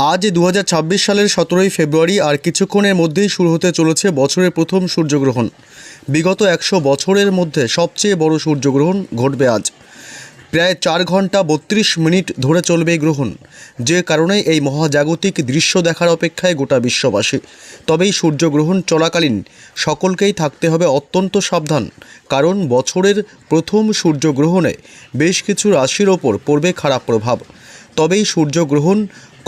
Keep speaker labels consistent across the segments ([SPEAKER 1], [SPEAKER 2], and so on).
[SPEAKER 1] আজ 2026 সালের 17ই ফেব্রুয়ারি আর কিছুক্ষণের মধ্যেই শুরু হতে চলেছে বছরের প্রথম সূর্যগ্রহণ। বিগত 100 বছরের মধ্যে সবচেয়ে বড় সূর্যগ্রহণ ঘটবে আজ। প্রায় 4 ঘন্টা 32 মিনিট ধরে চলবে এই গ্রহণ, যে কারণে এই মহাজাগতিক দৃশ্য দেখার অপেক্ষায় গোটা বিশ্ববাসী। তবে এই সূর্যগ্রহণ চলাকালীন সকলকেই থাকতে হবে অত্যন্ত সাবধান, কারণ বছরের প্রথম সূর্যগ্রহণে বেশ কিছু রাশির ওপর পড়বে খারাপ প্রভাব। তবে এই সূর্যগ্রহণ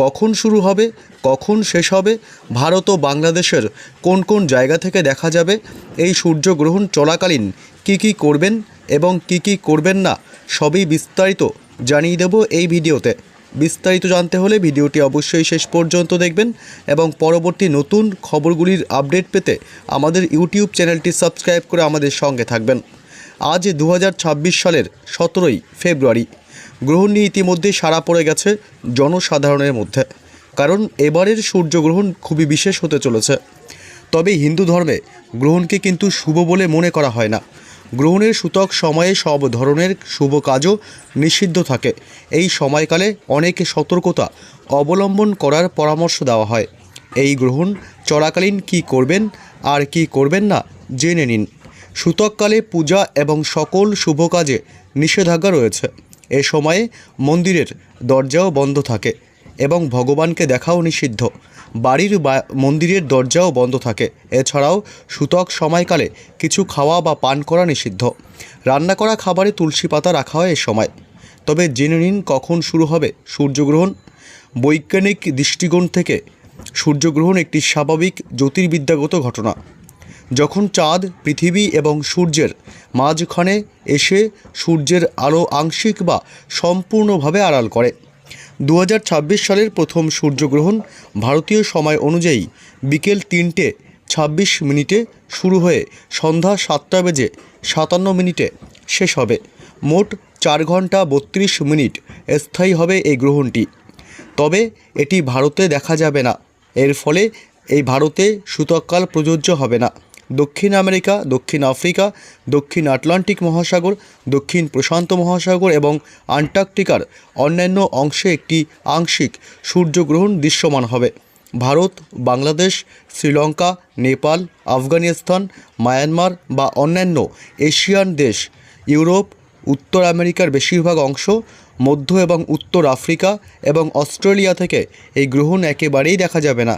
[SPEAKER 1] কখন শুরু হবে, কখন শেষ হবে, ভারত ও বাংলাদেশের কোন কোন জায়গা থেকে দেখা যাবে, এই সূর্যগ্রহণ চলাকালীন কী করবেন এবং কী করবেন না, সবই বিস্তারিত জানিয়ে দেব এই ভিডিওতে। বিস্তারিত জানতে হলে ভিডিওটি অবশ্যই শেষ পর্যন্ত দেখবেন এবং পরবর্তী নতুন খবরগুলির আপডেট পেতে আমাদের ইউটিউব চ্যানেলটি সাবস্ক্রাইব করে আমাদের সঙ্গে থাকবেন। আজ 2026 সালের 17ই ফেব্রুয়ারি। গ্রহণ নিয়ে ইতিমধ্যে সাড়া পড়ে গেছে জনসাধারণের মধ্যে, কারণ এবারের সূর্যগ্রহণ খুবই বিশেষ হতে চলেছে। তবে হিন্দু ধর্মে গ্রহণকে কিন্তু শুভ বলে মনে করা হয় না। গ্রহণের সূতক সময়ে সব ধরনের শুভ কাজও নিষিদ্ধ থাকে। এই সময়কালে অনেক সতর্কতা অবলম্বন করার পরামর্শ দেওয়া হয়। এই গ্রহণ চলাকালীন কী করবেন আর কী করবেন না জেনে নিন। সূতককালে পূজা এবং সকল শুভ কাজে নিষেধাজ্ঞা রয়েছে। এ সময়ে মন্দিরের দরজাও বন্ধ থাকে এবং ভগবানকে দেখাও নিষিদ্ধ। বাড়ির মন্দিরের দরজাও বন্ধ থাকে। এছাড়াও সূতক সময়কালে কিছু খাওয়া বা পান করা নিষিদ্ধ। রান্না করা খাবারে তুলসী পাতা রাখা হয় এ সময়। তবে জেনে নিন কখন শুরু হবে সূর্যগ্রহণ। বৈজ্ঞানিক দৃষ্টিকোণ থেকে সূর্যগ্রহণ একটি স্বাভাবিক জ্যোতির্বিদ্যাগত ঘটনা, যখন চাঁদ পৃথিবী এবং সূর্যের মাঝখানে এসে সূর্যের আলো আংশিক বা সম্পূর্ণভাবে আড়াল করে। 2026 সালের প্রথম সূর্যগ্রহণ ভারতীয় সময় অনুযায়ী বিকেল 3:26 মিনিটে শুরু হয়ে সন্ধ্যা 7:57 শেষ হবে। মোট 4 ঘন্টা 32 মিনিট স্থায়ী হবে এই গ্রহণটি। তবে এটি ভারতে দেখা যাবে না। এর ফলে এই ভারতে সূতককাল প্রযোজ্য হবে না। দক্ষিণ আমেরিকা, দক্ষিণ আফ্রিকা, দক্ষিণ আটলান্টিক মহাসাগর, দক্ষিণ প্রশান্ত মহাসাগর এবং আন্টার্কটিকার অন্যান্য অংশে একটি আংশিক সূর্যগ্রহণ দৃশ্যমান হবে। ভারত, বাংলাদেশ, শ্রীলঙ্কা, নেপাল, আফগানিস্তান, মায়ানমার বা অন্যান্য এশিয়ান দেশ, ইউরোপ, উত্তর আমেরিকার বেশিরভাগ অংশ, মধ্য এবং উত্তর আফ্রিকা এবং অস্ট্রেলিয়া থেকে এই গ্রহণ একেবারেই দেখা যাবে না।